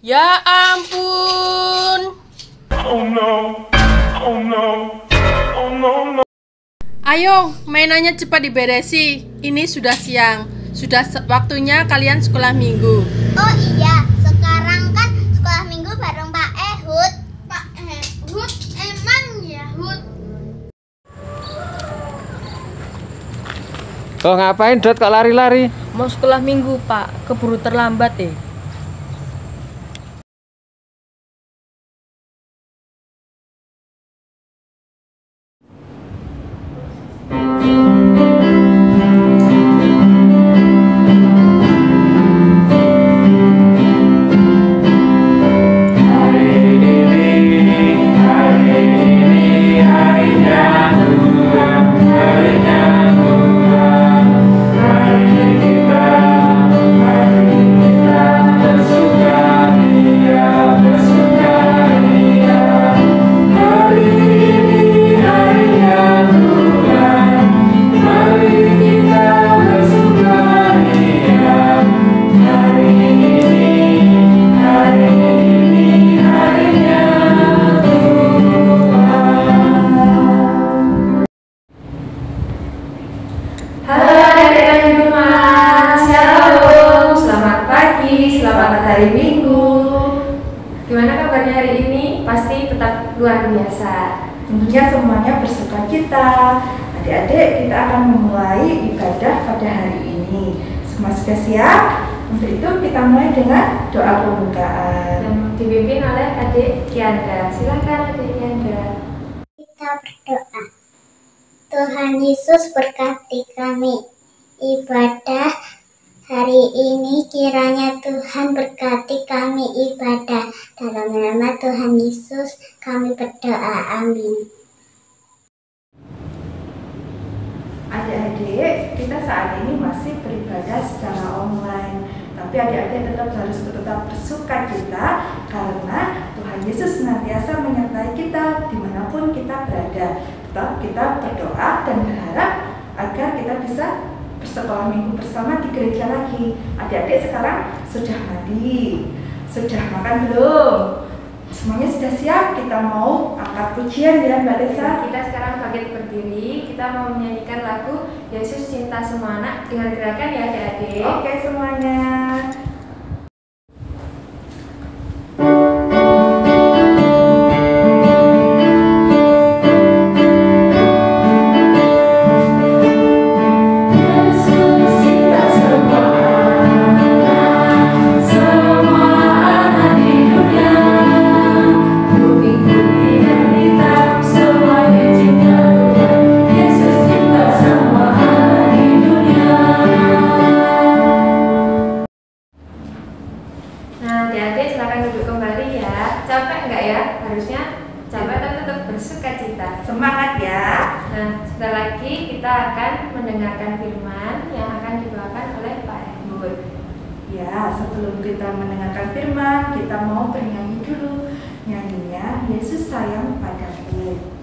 Ya ampun. Oh no. Oh no. Oh no, no. Ayo, mainannya cepat diberesi. Ini sudah siang. Sudah waktunya kalian sekolah minggu. Oh iya, sekarang kan sekolah minggu bareng Pak Ehud. Pak Ehud, emang ya Hud? Oh, ngapain Dot kok lari-lari? Mau sekolah minggu, Pak. Keburu terlambat deh. Selamat hari Minggu. Gimana kabarnya hari ini? Pasti tetap luar biasa. Tentunya semuanya bersukacita. Adik-adik, kita akan memulai ibadah pada hari ini. Semua sudah siap? Untuk itu kita mulai dengan doa pembukaan. Yang dipimpin oleh adik Kiandra. Silakan adik Kiandra. Kita berdoa. Tuhan Yesus berkati kami ibadah hari ini, kiranya Tuhan berkati kami ibadah. Dalam nama Tuhan Yesus kami berdoa, amin. Adik-adik, kita saat ini masih beribadah secara online. Tapi adik-adik tetap bersukacita karena Tuhan Yesus senantiasa menyertai kita dimanapun kita berada. Tetap kita berdoa dan berharap agar kita bisa bersekolah minggu bersama di gereja lagi. Adik-adik sekarang sudah mandi, sudah makan belum? Semuanya sudah siap? Kita mau angkat pujian ya Mbak Desa. Kita sekarang bangkit berdiri. Kita mau menyanyikan lagu Yesus Cinta Semua Anak dengan gerakan ya adik-adik. Oke semuanya. Capek nggak ya? Harusnya capek tapi tetap bersukacita. Semangat ya. Nah, sebentar lagi kita akan mendengarkan firman yang akan dibawakan oleh Pak Ehud. Ya, sebelum kita mendengarkan firman, kita mau bernyanyi dulu. Nyanyinya Yesus Sayang Padaku.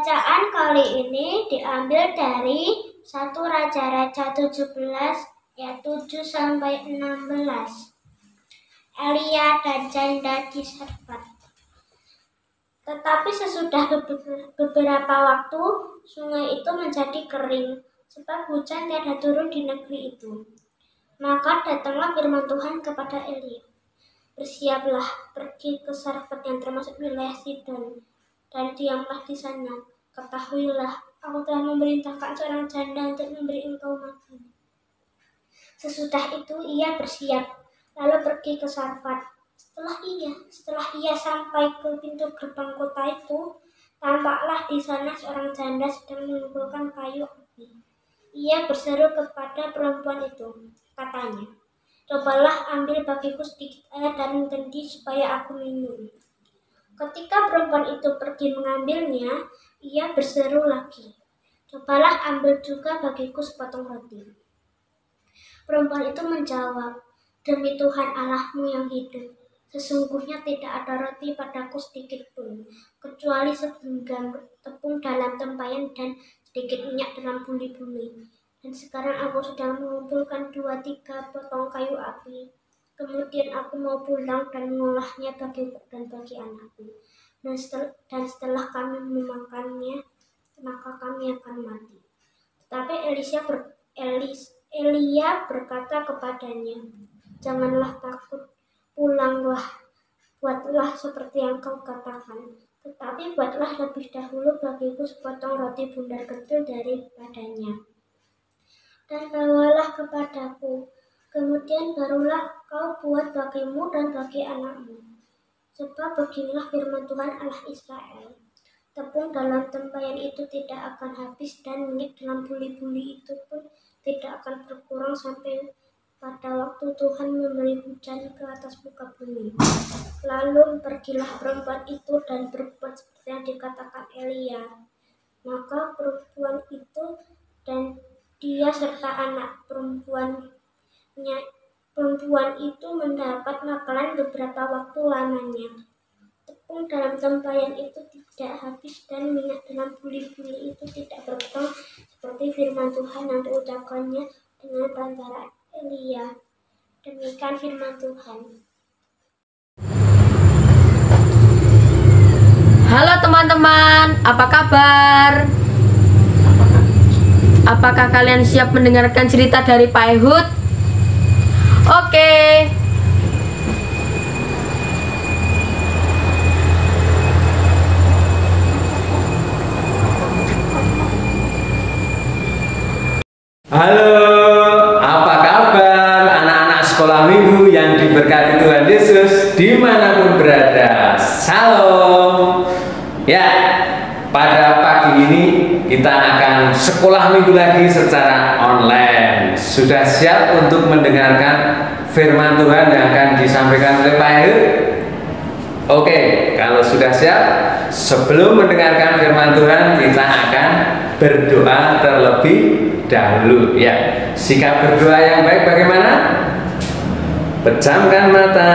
Bacaan kali ini diambil dari 1 Raja-Raja 17 ayat 7-16. Elia dan janda di Sarfat. Tetapi sesudah beberapa waktu, sungai itu menjadi kering, sebab hujan tiada turun di negeri itu. Maka datanglah firman Tuhan kepada Elia. Bersiaplah, pergi ke Sarfat yang termasuk wilayah Sidon, dan diamlah di sana. Ketahuilah, aku telah memerintahkan seorang janda untuk memberi engkau makan. Sesudah itu ia bersiap, lalu pergi ke Sarfat. Setelah ia sampai ke pintu gerbang kota itu, tampaklah di sana seorang janda sedang mengumpulkan kayu api. Ia berseru kepada perempuan itu, katanya, "Cobalah ambil bagiku sedikit air dan kendi supaya aku minum." Ketika perempuan itu pergi mengambilnya, ia berseru lagi, "Cobalah ambil juga bagiku sepotong roti." Perempuan itu menjawab, "Demi Tuhan Allahmu yang hidup, sesungguhnya tidak ada roti padaku sedikit pun, kecuali segenggam tepung dalam tempayan dan sedikit minyak dalam buli-buli. Dan sekarang aku sedang mengumpulkan 2-3 potong kayu api. Kemudian aku mau pulang dan mengolahnya bagiku dan bagi anakku. Dan setelah kami memakannya, maka kami akan mati." Tetapi Elia berkata kepadanya, "Janganlah takut, pulanglah, buatlah seperti yang kau katakan. Tetapi buatlah lebih dahulu bagiku sepotong roti bundar kecil daripadanya, dan bawalah kepadaku. Kemudian barulah kau buat bagimu dan bagi anakmu. Sebab beginilah firman Tuhan Allah Israel, tepung dalam tempayan itu tidak akan habis, dan minyak dalam buli-buli itu pun tidak akan berkurang sampai pada waktu Tuhan memberi hujan ke atas muka bumi." Lalu pergilah perempuan itu dan berbuat seperti yang dikatakan Elia. Maka perempuan itu dan dia serta anak perempuan itu mendapat makanan beberapa waktu lamanya. Tepung dalam tempayan itu tidak habis dan minyak dalam buli-buli itu tidak berkurang, seperti firman Tuhan yang diucapkannya dengan perantara Elia. Demikian firman Tuhan. Halo teman-teman, apa kabar? Apakah kalian siap mendengarkan cerita dari Pak Ehud? Oke. Halo, apa kabar anak-anak sekolah minggu yang diberkati Tuhan Yesus dimanapun berada? Salam. Ya, pada pagi ini kita akan sekolah minggu lagi secara online. Sudah siap untuk mendengarkan firman Tuhan yang akan disampaikan oleh Pak Ehud? Oke, kalau sudah siap, sebelum mendengarkan firman Tuhan, kita akan berdoa terlebih dahulu. Ya, sikap berdoa yang baik bagaimana? Pejamkan mata,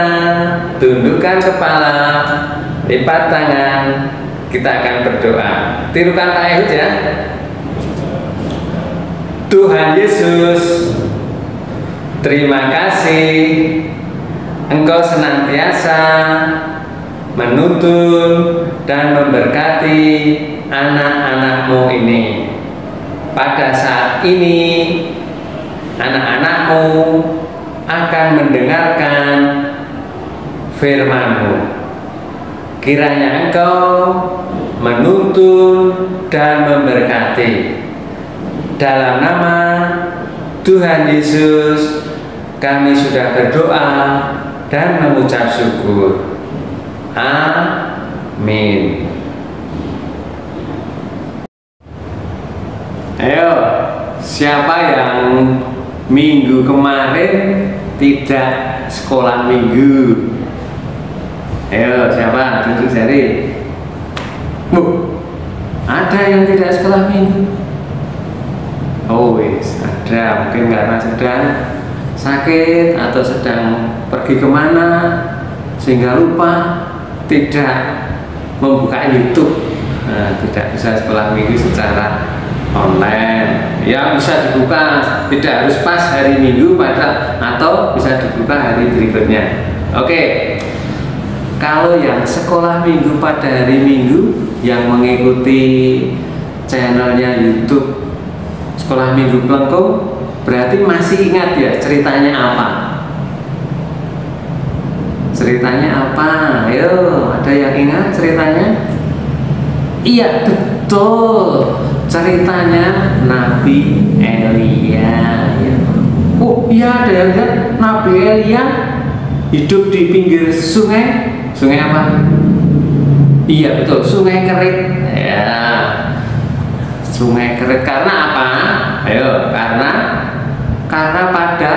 tundukkan kepala, lipat tangan. Kita akan berdoa. Tirukan Pak Ehud ya. Tuhan Yesus, terima kasih Engkau senantiasa menuntun dan memberkati anak-anak-Mu ini. Pada saat ini anak-anak-Mu akan mendengarkan firman-Mu. Kiranya Engkau menuntun dan memberkati. Dalam nama Tuhan Yesus kami sudah berdoa dan mengucap syukur. Amin. Ayo, siapa yang minggu kemarin tidak sekolah minggu? Ayo, siapa? Tunjuk jari. Ada yang tidak sekolah minggu? Oh wis, ada. Mungkin karena sedang sakit atau sedang pergi kemana sehingga lupa tidak membuka YouTube. Nah, tidak bisa sekolah minggu secara online. Ya bisa dibuka, tidak harus pas hari Minggu atau bisa dibuka hari berikutnya. Oke. Kalau yang sekolah minggu pada hari Minggu yang mengikuti channelnya YouTube Sekolah Minggu Plengkung, berarti masih ingat ya ceritanya apa? Ceritanya apa? Ayo, ada yang ingat ceritanya? Iya, betul. Ceritanya Nabi Elia. Ya. Oh iya, ada yang lihat Nabi Elia hidup di pinggir sungai. Sungai apa? Iya betul, Sungai Kerit. Ya, Sungai Kerit. Karena apa? Ayo, karena pada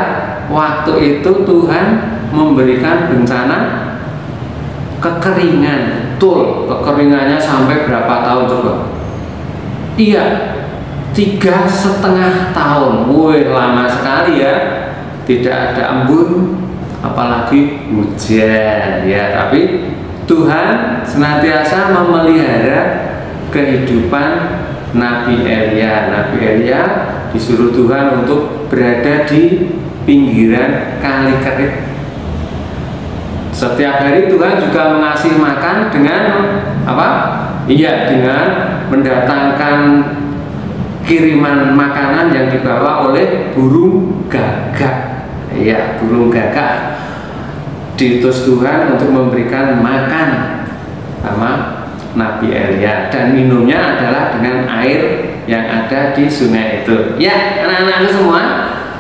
waktu itu Tuhan memberikan bencana kekeringan. Betul, kekeringannya sampai berapa tahun coba? Iya, 3,5 tahun. Wih, lama sekali ya. Tidak ada embun, apalagi hujan ya. Tapi Tuhan senantiasa memelihara kehidupan Nabi Elia. Nabi Elia disuruh Tuhan untuk berada di pinggiran Kali Kerit. Setiap hari Tuhan juga mengasih makan dengan apa? Iya, dengan mendatangkan kiriman makanan yang dibawa oleh burung gagak. Iya, burung gagak diutus Tuhan untuk memberikan makan sama Nabi Elia, dan minumnya adalah dengan air yang ada di sungai itu. Ya, anak-anakku semua,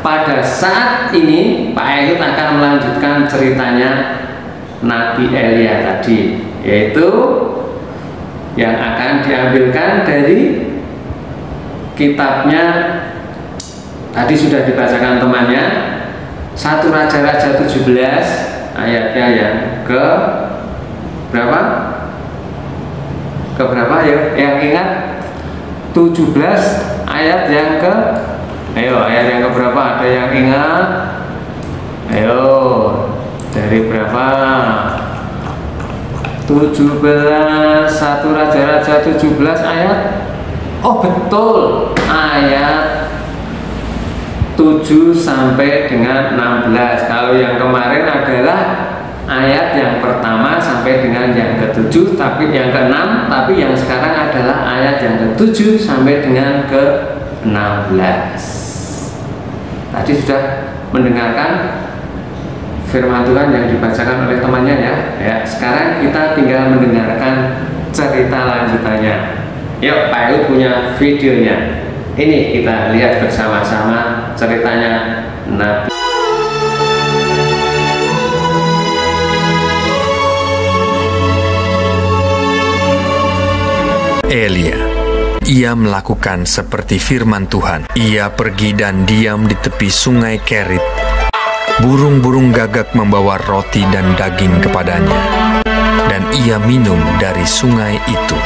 pada saat ini Pak Ehud akan melanjutkan ceritanya Nabi Elia tadi, yaitu yang akan diambilkan dari kitabnya tadi sudah dibacakan temannya, 1 Raja-Raja 17 ayatnya yang ke berapa? Ke berapa ya? Yang ingat 17 ayat yang ke, ayo ayat yang ke berapa? Ada yang ingat? Ayo, dari berapa? 17, 1 Raja-Raja 17 ayat. Oh betul, ayat 7 sampai dengan 16. Kalau yang kemarin adalah ayat yang pertama sampai dengan yang ke-7, tapi yang ke-6, tapi yang sekarang adalah ayat yang ke-7 sampai dengan ke-16. Tadi sudah mendengarkan firman Tuhan yang dibacakan oleh temannya ya. Ya, sekarang kita tinggal mendengarkan cerita lanjutannya. Yuk, Pak Ehud punya videonya. Ini kita lihat bersama-sama ceritanya Nabi. Elia. Ia melakukan seperti firman Tuhan. Ia pergi dan diam di tepi sungai Kerit. Burung-burung gagak membawa roti dan daging kepadanya, dan ia minum dari sungai itu.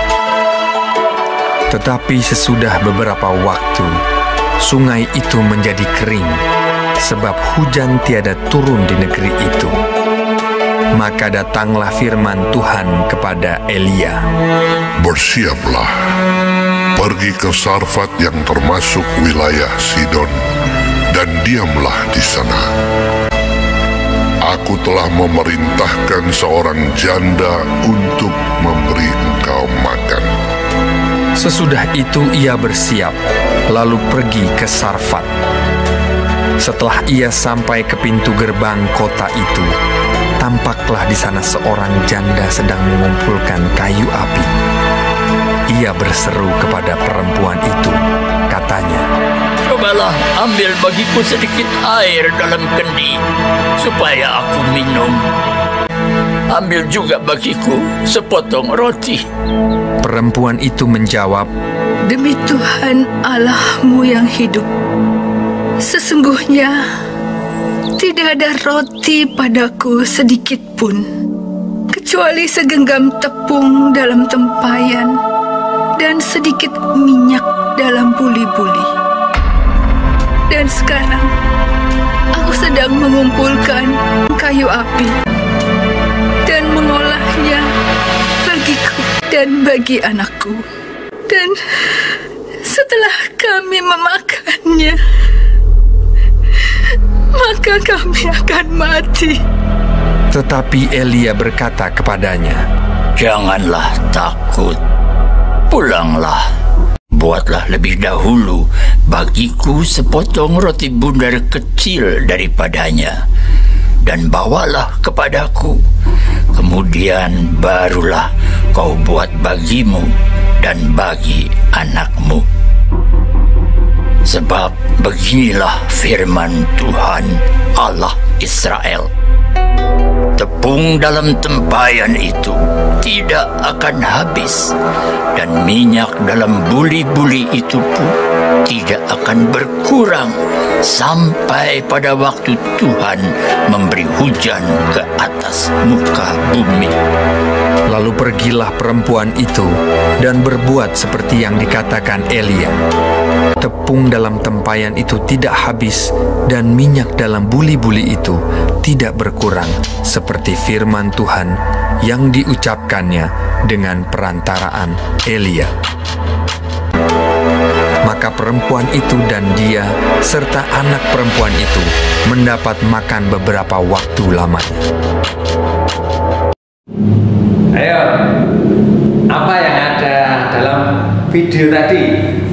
Tetapi sesudah beberapa waktu, sungai itu menjadi kering, sebab hujan tiada turun di negeri itu. Maka datanglah firman Tuhan kepada Elia. Bersiaplah, pergi ke Sarfat yang termasuk wilayah Sidon, dan diamlah di sana. Aku telah memerintahkan seorang janda untuk memberi engkau makan. Sesudah itu ia bersiap, lalu pergi ke Sarfat. Setelah ia sampai ke pintu gerbang kota itu, tampaklah di sana seorang janda sedang mengumpulkan kayu api. Ia berseru kepada perempuan itu, katanya, "Cobalah ambil bagiku sedikit air dalam kendi, supaya aku minum. Ambil juga bagiku sepotong roti." Perempuan itu menjawab, "Demi Tuhan Allahmu yang hidup, sesungguhnya tidak ada roti padaku sedikit pun, kecuali segenggam tepung dalam tempayan dan sedikit minyak dalam buli-buli. Dan sekarang aku sedang mengumpulkan kayu api dan mengolahnya bagiku dan bagi anakku. Dan setelah kami memakannya, maka kami akan mati." Tetapi Elia berkata kepadanya, "Janganlah takut. Pulanglah. Buatlah lebih dahulu bagiku sepotong roti bundar kecil daripadanya, dan bawalah kepadaku. Kemudian barulah kau buat bagimu dan bagi anakmu." Sebab beginilah firman Tuhan Allah Israel. Tepung dalam tempayan itu tidak akan habis, dan minyak dalam buli-buli itu pun tidak akan berkurang sampai pada waktu Tuhan memberi hujan ke atas muka bumi. Lalu pergilah perempuan itu dan berbuat seperti yang dikatakan Elia. Tepung dalam tempayan itu tidak habis, dan minyak dalam buli-buli itu tidak berkurang, seperti firman Tuhan yang diucapkannya dengan perantaraan Elia. Maka perempuan itu dan dia serta anak perempuan itu mendapat makan beberapa waktu lamanya. Ayo, apa yang ada dalam video tadi?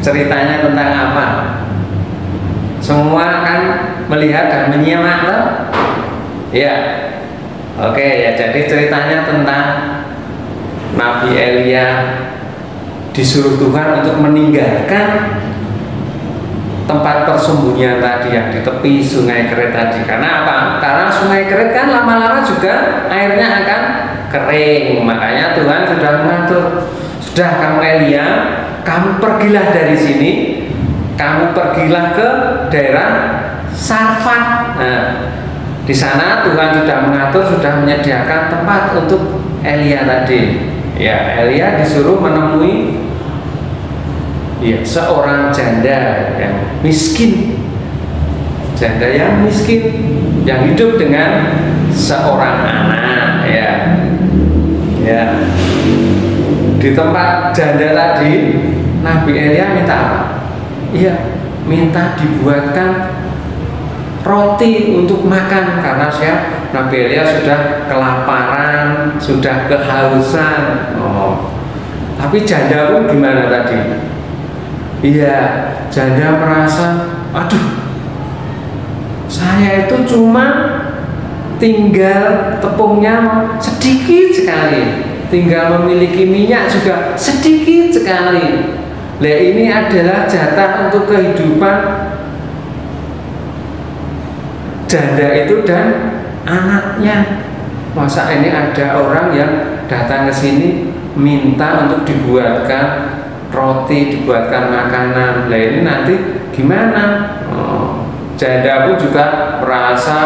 Ceritanya tentang apa? Semua kan melihat dan menyimak toh? Ya. Oke ya, jadi ceritanya tentang Nabi Elia disuruh Tuhan untuk meninggalkan tempat persembunyian tadi yang di tepi Sungai Kerit tadi. Karena apa? Karena Sungai Kerit kan lama-lama juga airnya akan kering. Makanya Tuhan sudah mengatur, sudah kamu Elia, kamu pergilah dari sini, kamu pergilah ke daerah Sarfat. Nah, di sana Tuhan sudah mengatur, sudah menyediakan tempat untuk Elia tadi. Ya, Elia disuruh menemui seorang janda yang miskin, janda yang miskin yang hidup dengan seorang anak. Ya. Di tempat janda tadi, Nabi Elia minta apa? Iya, minta dibuatkan roti untuk makan, karena Nabi Elia sudah kelaparan, sudah kehausan. Tapi janda pun gimana tadi? Iya, janda merasa, aduh, saya itu cuma tinggal tepungnya sedikit sekali, tinggal memiliki minyak juga sedikit sekali. Lah ini adalah jatah untuk kehidupan janda itu dan anaknya. Masa ini ada orang yang datang ke sini minta untuk dibuatkan roti, dibuatkan makanan. Lah ini nanti gimana? Janda pun juga merasa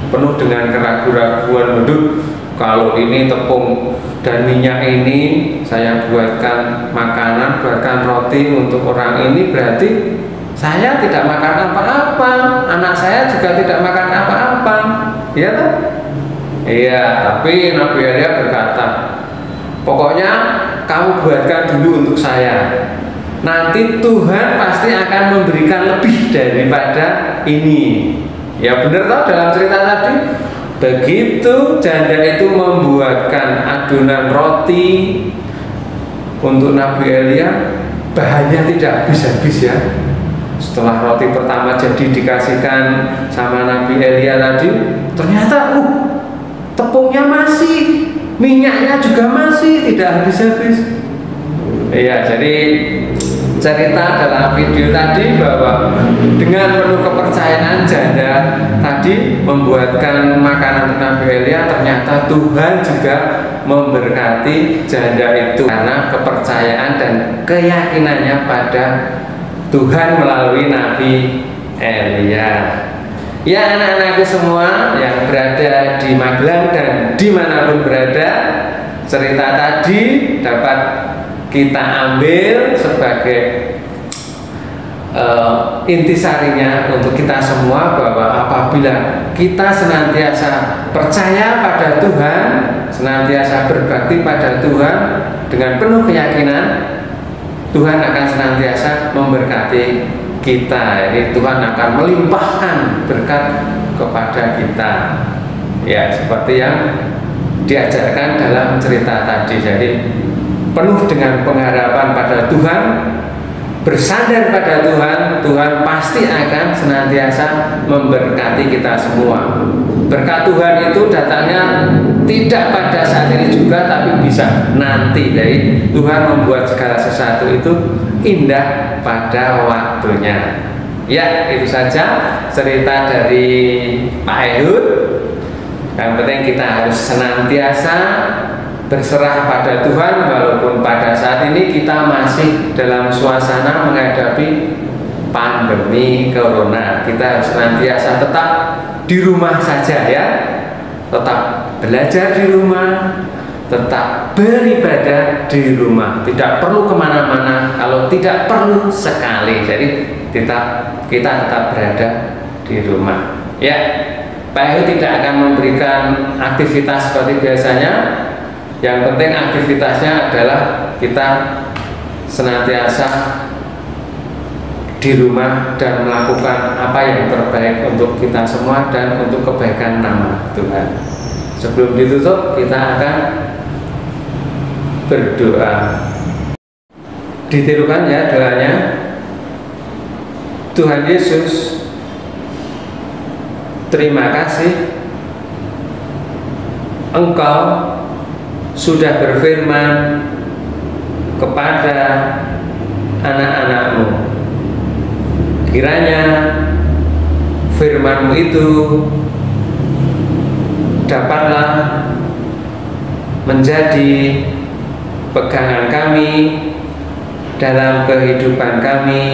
penuh dengan keraguan-raguan. Waduh, kalau ini tepung dan minyak ini saya buatkan makanan, buatkan roti untuk orang ini, berarti saya tidak makan apa-apa, anak saya juga tidak makan apa-apa. Iya toh? Iya, tapi Nabi Elia berkata, pokoknya kamu buatkan dulu untuk saya. Nanti Tuhan pasti akan memberikan lebih daripada ini. Ya benar toh dalam cerita tadi. Begitu janda itu membuatkan adonan roti untuk Nabi Elia, bahannya tidak habis-habis ya. Setelah roti pertama jadi dikasihkan sama Nabi Elia tadi, ternyata tepungnya masih, minyaknya juga masih, tidak habis-habis. Iya, jadi cerita dalam video tadi bahwa dengan penuh kepercayaan janda tadi membuatkan makanan untuk Nabi Elia, ternyata Tuhan juga memberkati janda itu karena kepercayaan dan keyakinannya pada Tuhan melalui Nabi Elia. Ya anak-anakku semua yang berada di Magelang dan dimanapun berada, cerita tadi dapat kita ambil sebagai intisarinya untuk kita semua, bahwa apabila kita senantiasa percaya pada Tuhan, senantiasa berbakti pada Tuhan dengan penuh keyakinan, Tuhan akan senantiasa memberkati kita. Jadi Tuhan akan melimpahkan berkat kepada kita. Ya, seperti yang diajarkan dalam cerita tadi. Jadi penuh dengan pengharapan pada Tuhan, bersandar pada Tuhan, Tuhan pasti akan senantiasa memberkati kita semua. Berkat Tuhan itu datangnya tidak pada saat ini juga, tapi bisa nanti. Jadi Tuhan membuat segala sesuatu itu indah pada waktunya. Ya, itu saja cerita dari Pak Ehud. Yang penting kita harus senantiasa berserah pada Tuhan, walaupun pada saat ini kita masih dalam suasana menghadapi pandemi corona. Kita harus senantiasa tetap di rumah saja ya, tetap belajar di rumah, tetap beribadah di rumah, tidak perlu kemana-mana kalau tidak perlu sekali. Jadi kita tetap berada di rumah ya. Pak Ehud tidak akan memberikan aktivitas seperti biasanya. Yang penting aktivitasnya adalah kita senantiasa di rumah dan melakukan apa yang terbaik untuk kita semua dan untuk kebaikan nama Tuhan. Sebelum ditutup, kita akan berdoa. Ditirukan ya doanya. Tuhan Yesus, terima kasih Engkau sudah berfirman kepada anak-anak-Mu. Kiranya firman-Mu itu dapatlah menjadi pegangan kami dalam kehidupan kami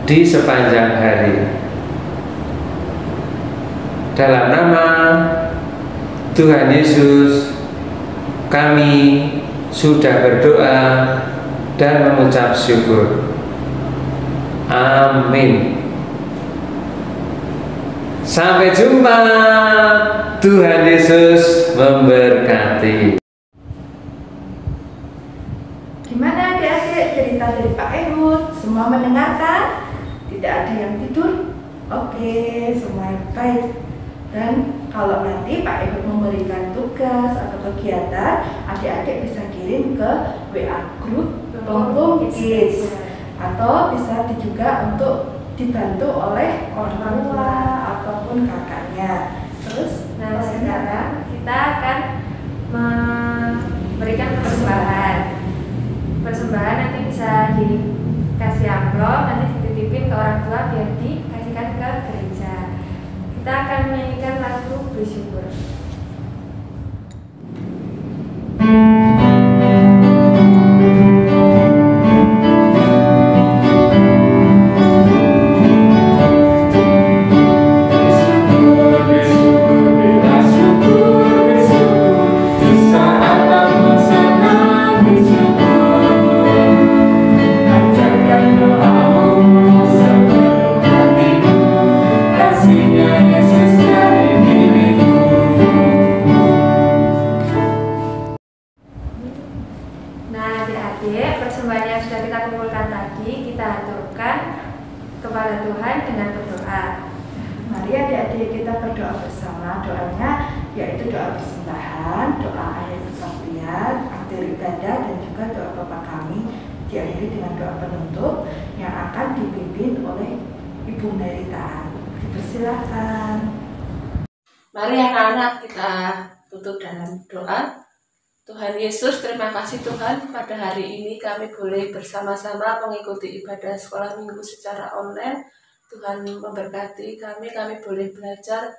di sepanjang hari. Dalam nama Tuhan Yesus, kami sudah berdoa dan mengucap syukur. Amin. Sampai jumpa. Tuhan Yesus memberkati. Gimana adik-adik cerita dari Pak Ehud? Semua mendengarkan? Tidak ada yang tidur? Oke, semua baik. Dan kalau nanti Pak Ehud memberikan tugas atau kegiatan, adik-adik bisa kirim ke WA grup Plong Kids, atau bisa juga untuk dibantu oleh orang tua ataupun kakaknya. Terus, sekarang kita akan memberikan persembahan. Persembahan nanti bisa dikasih amplop, nanti dititipin ke orang tua biar dikasihkan ke gereja. Kita akan menyanyikan lagu bersyukur. Kepada Tuhan dengan berdoa. Mari adik-adik kita berdoa bersama. Doanya yaitu doa persembahan, doa akhir kesaktian, akhir ibadah, dan juga doa Bapa Kami, diakhiri dengan doa penutup yang akan dipimpin oleh Ibu Meritaan. Dipersilakan. Mari anak-anak kita tutup dalam doa. Tuhan Yesus, terima kasih Tuhan, pada hari ini kami boleh bersama-sama mengikuti ibadah sekolah minggu secara online. Tuhan memberkati kami boleh belajar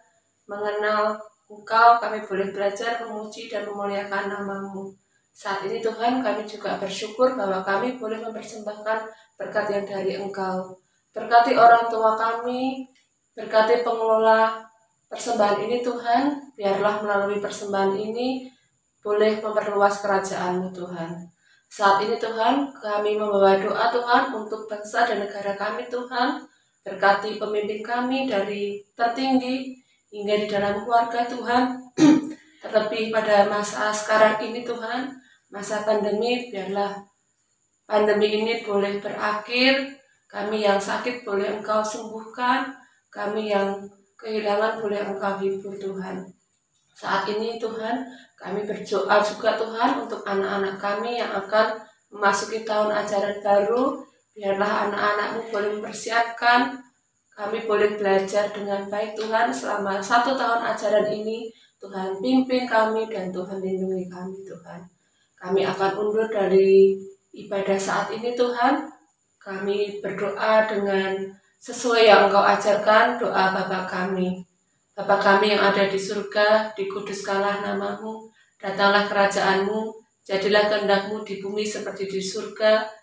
mengenal Engkau, kami boleh belajar memuji dan memuliakan nama-Mu. Saat ini Tuhan, kami juga bersyukur bahwa kami boleh mempersembahkan berkat yang dari Engkau. Berkati orang tua kami, berkati pengelola persembahan ini Tuhan, biarlah melalui persembahan ini boleh memperluas kerajaan-Mu Tuhan. Saat ini Tuhan, kami membawa doa Tuhan untuk bangsa dan negara kami Tuhan. Berkati pemimpin kami dari tertinggi hingga di dalam keluarga Tuhan. Terlebih pada masa sekarang ini Tuhan, masa pandemi, biarlah pandemi ini boleh berakhir. Kami yang sakit boleh Engkau sembuhkan, kami yang kehilangan boleh Engkau hibur Tuhan. Saat ini Tuhan, kami berdoa juga Tuhan untuk anak-anak kami yang akan memasuki tahun ajaran baru. Biarlah anak-anak-Mu boleh mempersiapkan kami boleh belajar dengan baik Tuhan selama 1 tahun ajaran ini. Tuhan pimpin kami dan Tuhan lindungi kami Tuhan. Kami akan undur dari ibadah saat ini Tuhan. Kami berdoa dengan sesuai yang Engkau ajarkan, doa Bapa kami. Bapa kami yang ada di surga, dikuduskanlah nama-Mu, datanglah kerajaan-Mu, jadilah kehendak-Mu di bumi seperti di surga.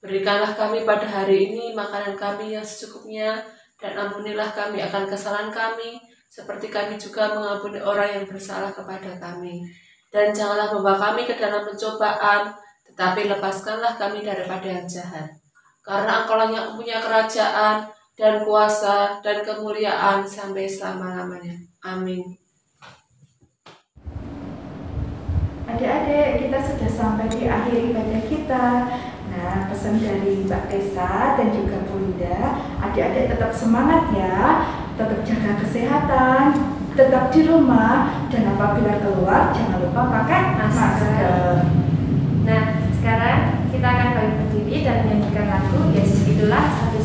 Berikanlah kami pada hari ini makanan kami yang secukupnya, dan ampunilah kami akan kesalahan kami, seperti kami juga mengampuni orang yang bersalah kepada kami. Dan janganlah membawa kami ke dalam pencobaan, tetapi lepaskanlah kami daripada yang jahat. Karena Engkau yang punya kerajaan, dan kuasa, dan kemuliaan sampai selama-lamanya. Amin. Adik-adik, kita sudah sampai di akhir ibadah kita. Nah, pesan dari Mbak Tessa dan juga Bunda, adik-adik tetap semangat ya, tetap jaga kesehatan, tetap di rumah, dan apabila keluar jangan lupa pakai masker. Nah, sekarang kita akan balik berdiri dan menyanyikan lagu Yesus Itulah Satu